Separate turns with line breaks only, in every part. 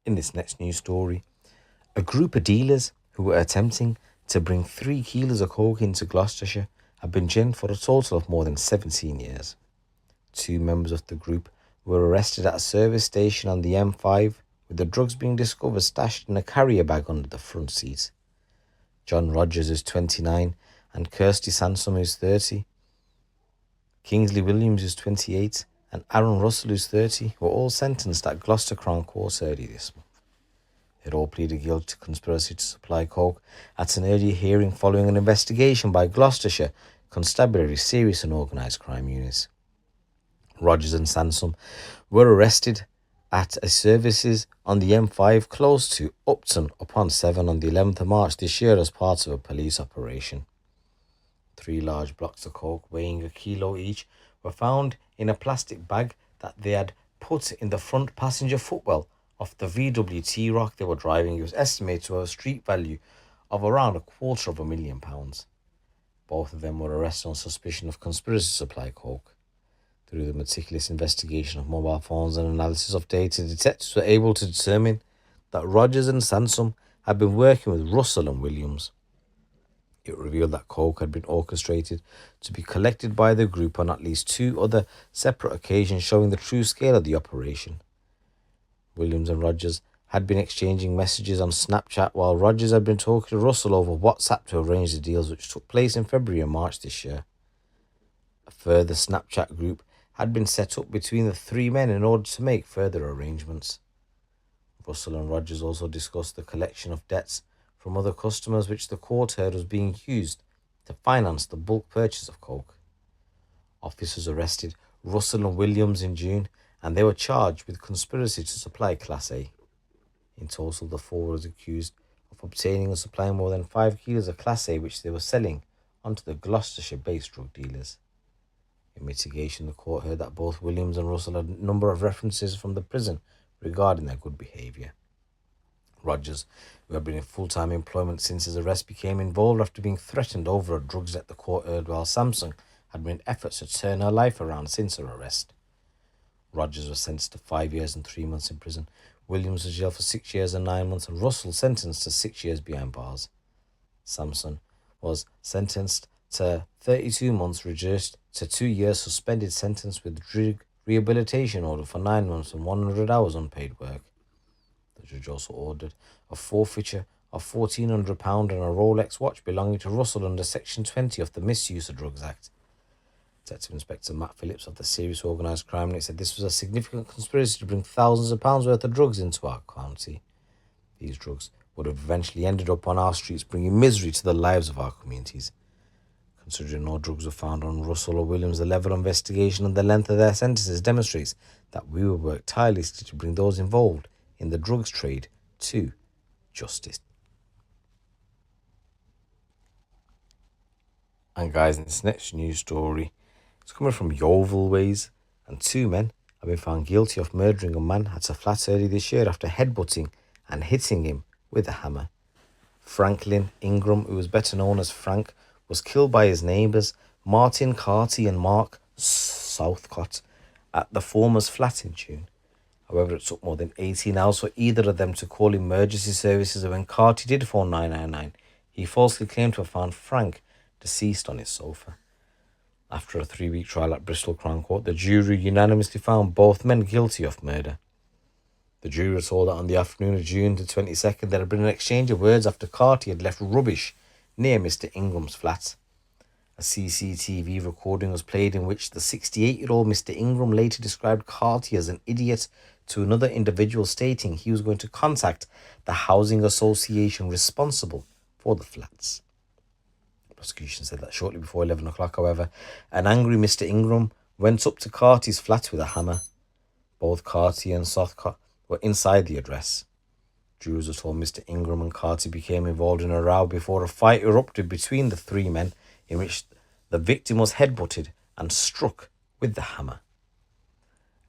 In this next news story, a group of dealers who were attempting to bring 3 kilos of coke into Gloucestershire have been jailed for a total of more than 17 years. 2 members of the group were arrested at a service station on the M5, with the drugs being discovered stashed in a carrier bag under the front seat. John Rogers is 29 and Kirsty Sansum is 30. Kingsley Williams is 28 and Aaron Russell is 30 were all sentenced at Gloucester Crown Court early this month. They had all pleaded guilty to conspiracy to supply coke at an earlier hearing following an investigation by Gloucestershire Constabulary Serious and Organised Crime Units. Rogers and Sansum were arrested at a services on the M5 close to Upton upon Severn on the 11th of March this year as part of a police operation. 3 large blocks of coke weighing a kilo each were found in a plastic bag that they had put in the front passenger footwell of the VW T-Roc they were driving. It was estimated to have a street value of around £250,000. Both of them were arrested on suspicion of conspiracy to supply coke. Through the meticulous investigation of mobile phones and analysis of data, detectives were able to determine that Rogers and Sansum had been working with Russell and Williams. It revealed that coke had been orchestrated to be collected by the group on at least 2 other separate occasions, showing the true scale of the operation. Williams and Rogers had been exchanging messages on Snapchat, while Rogers had been talking to Russell over WhatsApp to arrange the deals, which took place in February and March this year. A further Snapchat group had been set up between the 3 men in order to make further arrangements. Russell and Rogers also discussed the collection of debts from other customers, which the court heard was being used to finance the bulk purchase of coke. Officers arrested Russell and Williams in June, and they were charged with conspiracy to supply Class A. In total, the 4 were accused of obtaining and supplying more than 5 kilos of Class A, which they were selling onto the Gloucestershire-based drug dealers. In mitigation, the court heard that both Williams and Russell had a number of references from the prison regarding their good behaviour. Rogers, who had been in full-time employment since his arrest, became involved after being threatened over a drugs debt the court heard, while Sansum had made efforts to turn her life around since her arrest. Rogers was sentenced to 5 years and 3 months in prison. Williams was jailed for 6 years and 9 months, and Russell sentenced to 6 years behind bars. Sansum was sentenced to 32 months, reduced to 2 years suspended sentence with drug rehabilitation order for 9 months and 100 hours unpaid work. The judge also ordered a forfeiture of £1,400 and a Rolex watch belonging to Russell under Section 20 of the Misuse of Drugs Act. Detective Inspector Matt Phillips of the Serious Organised Crime Unit said this was a significant conspiracy to bring thousands of pounds worth of drugs into our county. These drugs would have eventually ended up on our streets, bringing misery to the lives of our communities. Considering no drugs were found on Russell or Williams, the level of investigation and the length of their sentences demonstrates that we will work tirelessly to bring those involved in the drugs trade to justice. And guys, in this next news story, it's coming from Yeovil Ways, and 2 men have been found guilty of murdering a man at a flat early this year after headbutting and hitting him with a hammer. Franklin Ingram, who was better known as Frank, was killed by his neighbours Martin Carty and Mark Southcott at the former's flat in June. However, it took more than 18 hours for either of them to call emergency services, and when Carty did phone 999, he falsely claimed to have found Frank deceased on his sofa. After a 3-week trial at Bristol Crown Court, the jury unanimously found both men guilty of murder. The jury was told that on the afternoon of June the 22nd, there had been an exchange of words after Carty had left rubbish near Mr. Ingram's flat. A CCTV recording was played in which the 68-year-old Mr. Ingram later described Carty as an idiot to another individual, stating he was going to contact the housing association responsible for the flats. The prosecution said that shortly before 11 o'clock, however, an angry Mr. Ingram went up to Carty's flat with a hammer. Both Carty and Southcott were inside the address. Jurors were told Mr. Ingram and Carty became involved in a row before a fight erupted between the 3 men, in which the victim was headbutted and struck with the hammer.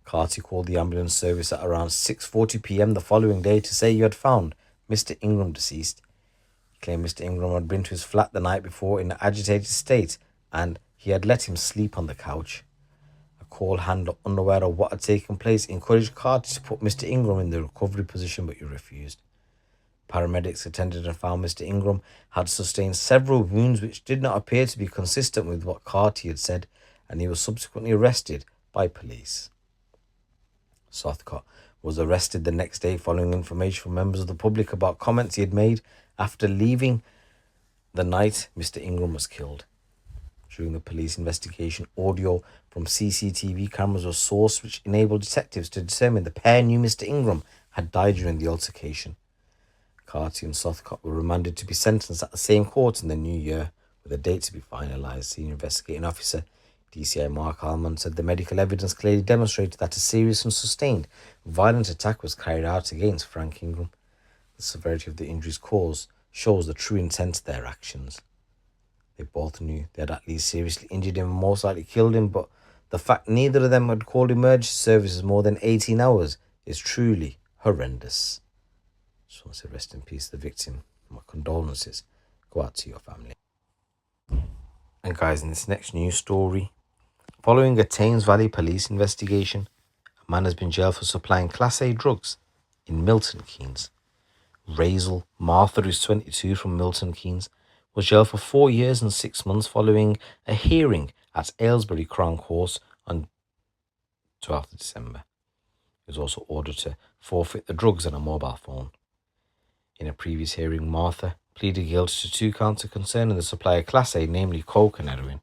Carty called the ambulance service at around 6:40 p.m. the following day to say he had found Mr. Ingram deceased. He claimed Mr. Ingram had been to his flat the night before in an agitated state and he had let him sleep on the couch. A call handler, unaware of what had taken place, encouraged Carty to put Mr. Ingram in the recovery position, but he refused. Paramedics attended and found Mr. Ingram had sustained several wounds which did not appear to be consistent with what Carty had said, and he was subsequently arrested by police. Southcott was arrested the next day following information from members of the public about comments he had made after leaving the night Mr. Ingram was killed. During the police investigation, audio from CCTV cameras was sourced which enabled detectives to determine the pair knew Mr. Ingram had died during the altercation. Carty and Southcott were remanded to be sentenced at the same court in the new year, with a date to be finalised. Senior investigating officer DCI Mark Allman said the medical evidence clearly demonstrated that a serious and sustained violent attack was carried out against Frank Ingram. The severity of the injuries caused shows the true intent of their actions. They both knew they had at least seriously injured him and most likely killed him, but the fact neither of them had called emergency services more than 18 hours is truly horrendous. Just want to say rest in peace to the victim. My condolences go out to your family. And guys, in this next news story, following a Thames Valley police investigation, a man has been jailed for supplying Class A drugs in Milton Keynes. Razel Martha, who's 22, from Milton Keynes, was jailed for 4 years and 6 months following a hearing at Aylesbury Crown Court on 12th of December. He was also ordered to forfeit the drugs and a mobile phone. In a previous hearing, Martha pleaded guilty to 2 counts concerning the supply of Class A, namely coke and heroin.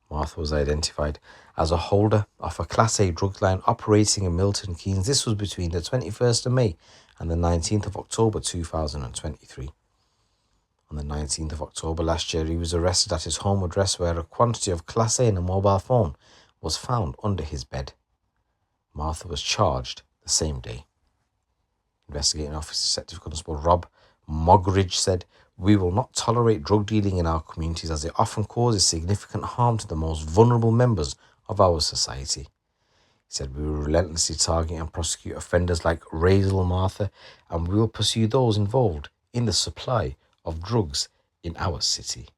Martha was identified as a holder of a Class A drug line operating in Milton Keynes. This was between the 21st of May and the 19th of October 2023. On the 19th of October last year, he was arrested at his home address where a quantity of Class A and a mobile phone was found under his bed. Martha was charged the same day. Investigating Officer Detective Constable Rob Mogridge said, "We will not tolerate drug dealing in our communities as it often causes significant harm to the most vulnerable members of our society." He said, "We will relentlessly target and prosecute offenders like Razel Martha, and we will pursue those involved in the supply of drugs in our city."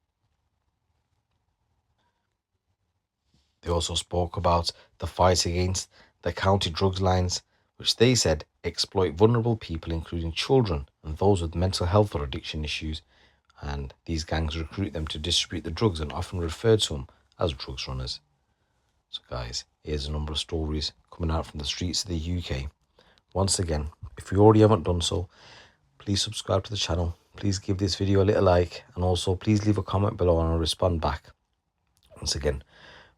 They also spoke about the fight against the county drugs lines, which they said exploit vulnerable people, including children and those with mental health or addiction issues, and these gangs recruit them to distribute the drugs and often refer to them as drugs runners. So guys, here's a number of stories coming out from the streets of the UK. Once again, if you already haven't done so, please subscribe to the channel, please give this video a little like, and also please leave a comment below and I'll respond back. Once again,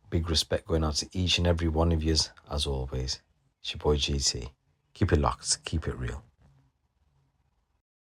big respect going out to each and every one of yous as always. It's your boy GT. Keep it locked, keep it real.